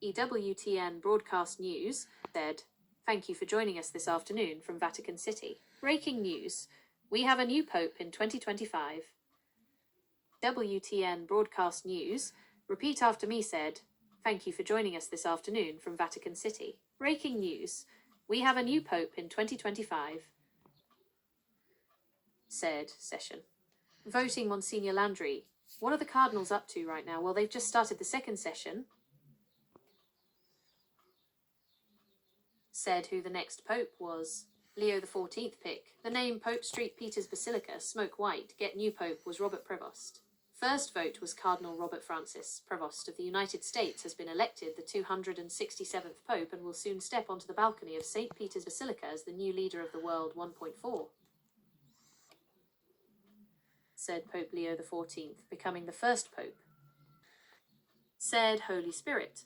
EWTN broadcast news said, "Thank you for joining us this afternoon from Vatican City. Breaking news. We have a new pope in 2025. WTN broadcast news. Repeat after me said, "Thank you for joining us this afternoon from Vatican City. Breaking news. We have a new pope in 2025. Said session. Voting Monsignor Landry. What are the cardinals up to right now? Well, they've just started the second session. Said who the next pope was. Leo XIV pick. The name Pope Street Peter's Basilica, smoke white, get new pope was Robert Prevost. First vote was Cardinal Robert Francis. Prevost of the United States has been elected the 267th pope and will soon step onto the balcony of St. Peter's Basilica as the new leader of the world 1.4. Said Pope Leo XIV, becoming the first pope. Said Holy Spirit.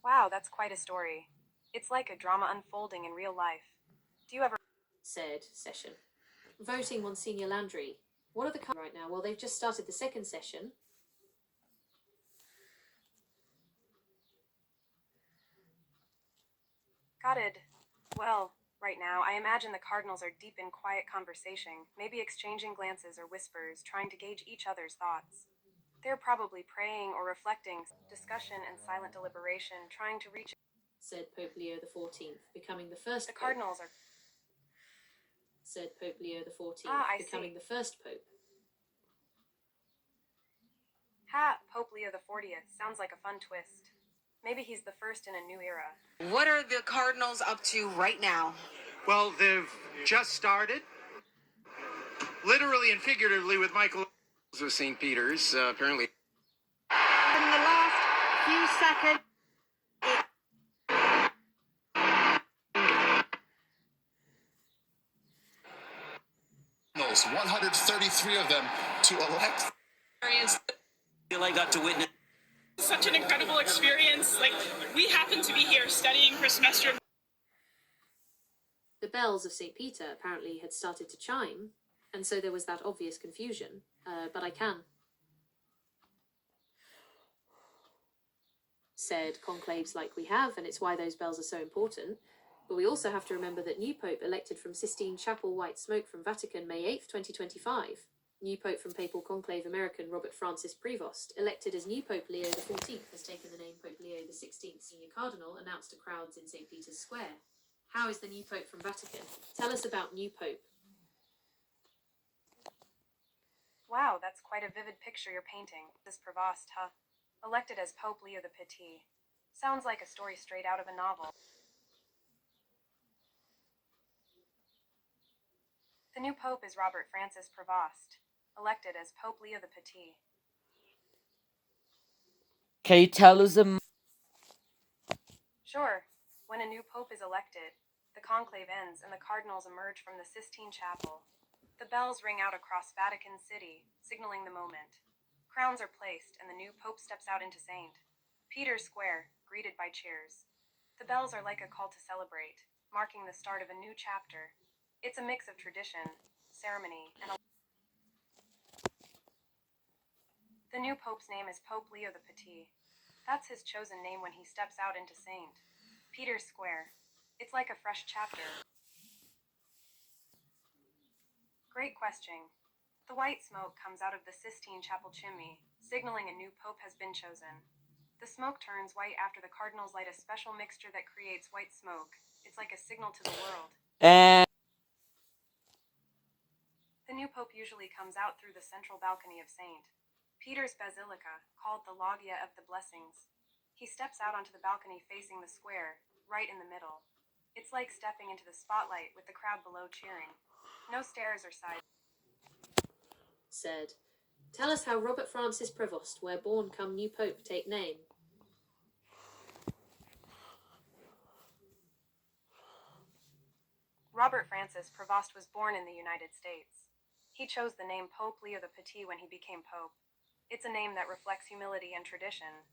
Wow, that's quite a story. It's like a drama unfolding in real life. Do you ever... Said session. Voting Monsignor Landry. What are the right now? Well, they've just started the second session. Got it. Well, right now, I imagine the cardinals are deep in quiet conversation, maybe exchanging glances or whispers, trying to gauge each other's thoughts. They're probably praying or reflecting, discussion and silent deliberation, trying to reach... Said Pope Leo XIV, becoming the first The pope. cardinals are... Said Pope Leo XIV, I becoming see. the first pope. Pope Leo XIV. Sounds like a fun twist. Maybe he's the first in a new era. What are the cardinals up to right now? Well, they've just started, literally and figuratively, with Michael of St. Peter's, apparently. In the last few seconds. 133 of them to elect. I got to witness such an incredible experience. Like, we happened to be here studying for a semester. The bells of St. Peter apparently had started to chime, and so there was that obvious confusion. But I can. Said conclaves like we have, and it's why those bells are so important. But we also have to remember that new Pope elected from Sistine Chapel White Smoke from Vatican May 8th, 2025. New Pope from Papal Conclave American Robert Francis Prevost, elected as new Pope Leo XIV, has taken the name Pope Leo XVI. Senior Cardinal announced to crowds in St. Peter's Square. How is the new Pope from Vatican? Tell us about new Pope. Wow, that's quite a vivid picture you're painting. This Prevost, huh? Elected as Pope Leo the Petit. Sounds like a story straight out of a novel. The new Pope is Robert Francis Prevost, elected as Pope Leo the Petit. Can you tell us a... Sure. When a new Pope is elected, the conclave ends and the cardinals emerge from the Sistine Chapel. The bells ring out across Vatican City, signaling the moment. Crowns are placed and the new Pope steps out into St. Peter's Square, greeted by cheers. The bells are like a call to celebrate, marking the start of a new chapter. It's a mix of tradition, ceremony, and the new Pope's name is Pope Leo the Petit. That's his chosen name when he steps out into St. Peter's Square. It's like a fresh chapter. Great question. The white smoke comes out of the Sistine Chapel chimney, signaling a new Pope has been chosen. The smoke turns white after the cardinals light a special mixture that creates white smoke. It's like a signal to the world. The new Pope usually comes out through the central balcony of St. Peter's Basilica, called the Loggia of the Blessings. He steps out onto the balcony facing the square, right in the middle. It's like stepping into the spotlight with the crowd below cheering. No stairs or sides. Said, tell us how Robert Francis Prevost, where born come new Pope, take name. Robert Francis Prevost was born in the United States. He chose the name Pope Leo the Petit when he became Pope. It's a name that reflects humility and tradition.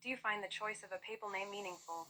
Do you find the choice of a papal name meaningful?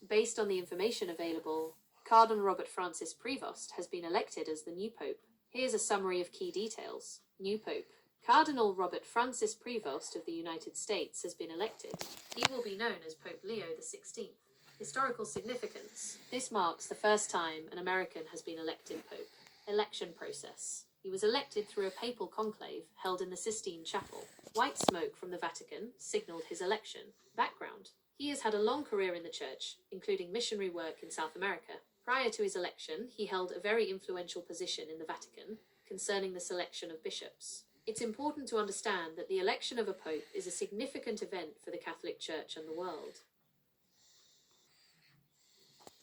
Based on the information available, Cardinal Robert Francis Prevost has been elected as the new Pope. Here's a summary of key details. New Pope. Cardinal Robert Francis Prevost of the United States has been elected. He will be known as Pope Leo XVI. Historical significance. This marks the first time an American has been elected Pope. Election process. He was elected through a papal conclave held in the Sistine Chapel. White smoke from the Vatican signaled his election. Background. He has had a long career in the church, including missionary work in South America. Prior to his election, he held a very influential position in the Vatican concerning the selection of bishops. It's important to understand that the election of a pope is a significant event for the Catholic Church and the world.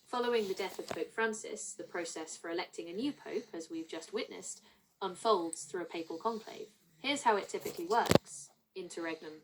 Following the death of Pope Francis, the process for electing a new pope, as we've just witnessed, unfolds through a papal conclave. Here's how it typically works. Interregnum.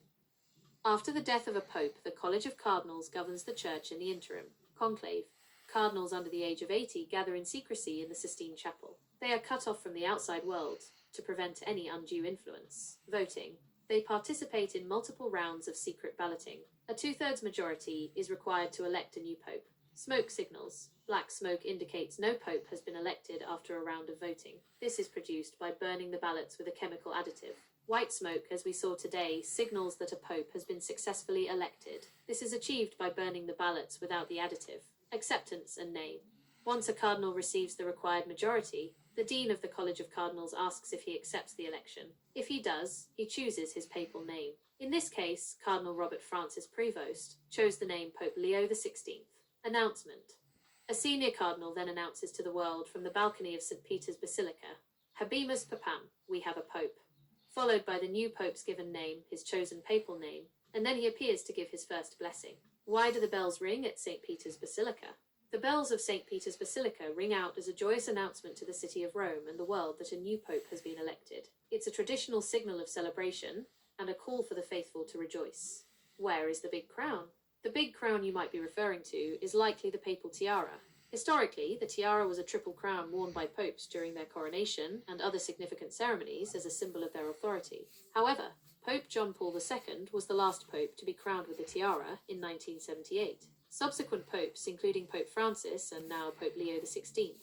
After the death of a pope, the College of Cardinals governs the church in the interim. Conclave. Cardinals under the age of 80 gather in secrecy in the Sistine Chapel. They are cut off from the outside world to prevent any undue influence. Voting. They participate in multiple rounds of secret balloting. A 2/3 majority is required to elect a new pope. Smoke signals. Black smoke indicates no pope has been elected after a round of voting. This is produced by burning the ballots with a chemical additive. White smoke, as we saw today, signals that a pope has been successfully elected. This is achieved by burning the ballots without the additive. Acceptance and name. Once a cardinal receives the required majority, the dean of the College of Cardinals asks if he accepts the election. If he does, he chooses his papal name. In this case, Cardinal Robert Francis Prevost chose the name Pope Leo XVI. Announcement. A senior cardinal then announces to the world from the balcony of St. Peter's Basilica, Habemus Papam, we have a pope, followed by the new pope's given name, his chosen papal name, and then he appears to give his first blessing. Why do the bells ring at St. Peter's Basilica? The bells of St. Peter's Basilica ring out as a joyous announcement to the city of Rome and the world that a new pope has been elected. It's a traditional signal of celebration and a call for the faithful to rejoice. Where is the big crown? The big crown you might be referring to is likely the papal tiara. Historically, the tiara was a triple crown worn by popes during their coronation and other significant ceremonies as a symbol of their authority. However, Pope John Paul II was the last pope to be crowned with a tiara in 1978. Subsequent popes, including Pope Francis and now Pope Leo XVI,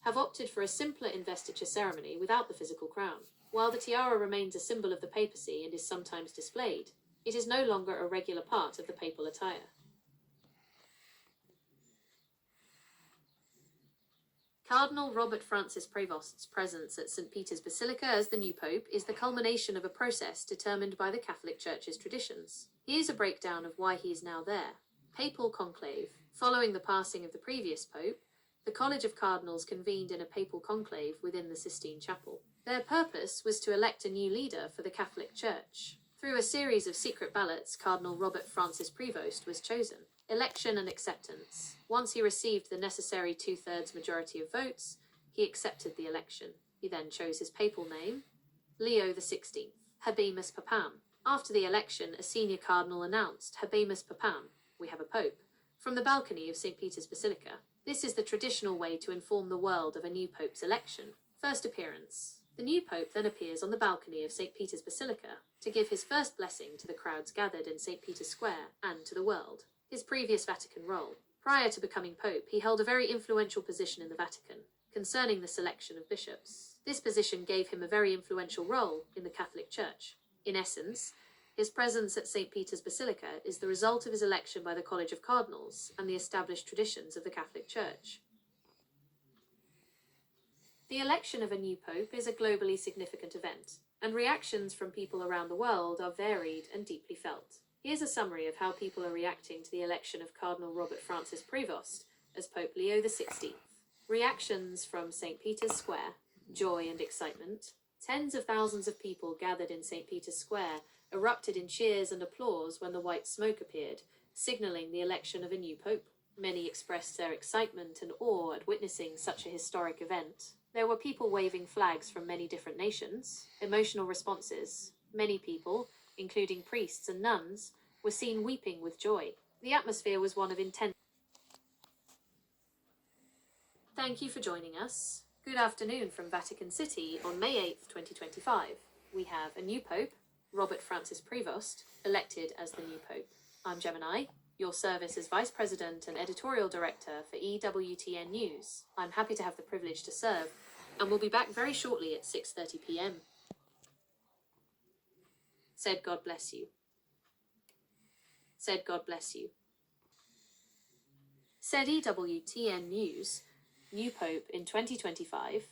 have opted for a simpler investiture ceremony without the physical crown. While the tiara remains a symbol of the papacy and is sometimes displayed, it is no longer a regular part of the papal attire. Cardinal Robert Francis Prevost's presence at St. Peter's Basilica as the new pope is the culmination of a process determined by the Catholic Church's traditions. Here's a breakdown of why he is now there. Papal conclave. Following the passing of the previous pope, the College of Cardinals convened in a papal conclave within the Sistine Chapel. Their purpose was to elect a new leader for the Catholic Church. Through a series of secret ballots, Cardinal Robert Francis Prevost was chosen. Election and acceptance. Once he received the necessary 2/3 majority of votes, he accepted the election. He then chose his papal name, Leo XVI, Habemus Papam. After the election, a senior cardinal announced, Habemus Papam, we have a pope, from the balcony of St. Peter's Basilica. This is the traditional way to inform the world of a new pope's election. First appearance. The new pope then appears on the balcony of St. Peter's Basilica to give his first blessing to the crowds gathered in St. Peter's Square and to the world. His previous Vatican role. Prior to becoming pope, he held a very influential position in the Vatican concerning the selection of bishops. This position gave him a very influential role in the Catholic Church. In essence, his presence at St. Peter's Basilica is the result of his election by the College of Cardinals and the established traditions of the Catholic Church. The election of a new pope is a globally significant event, and reactions from people around the world are varied and deeply felt. Here's a summary of how people are reacting to the election of Cardinal Robert Francis Prevost as Pope Leo XVI. Reactions from St. Peter's Square. Joy and excitement. Tens of thousands of people gathered in St. Peter's Square erupted in cheers and applause when the white smoke appeared, signalling the election of a new pope. Many expressed their excitement and awe at witnessing such a historic event. There were people waving flags from many different nations. Emotional responses. Many people, including priests and nuns, were seen weeping with joy. The atmosphere was one of intense. Thank you for joining us. Good afternoon from Vatican City on May 8th, 2025. We have a new pope, Robert Francis Prevost, elected as the new pope. I'm Gemini, your service as Vice President and Editorial Director for EWTN News. I'm happy to have the privilege to serve And we'll be back very shortly at 6:30 p.m. Said God bless you. Said God bless you. Said EWTN News, new Pope in 2025.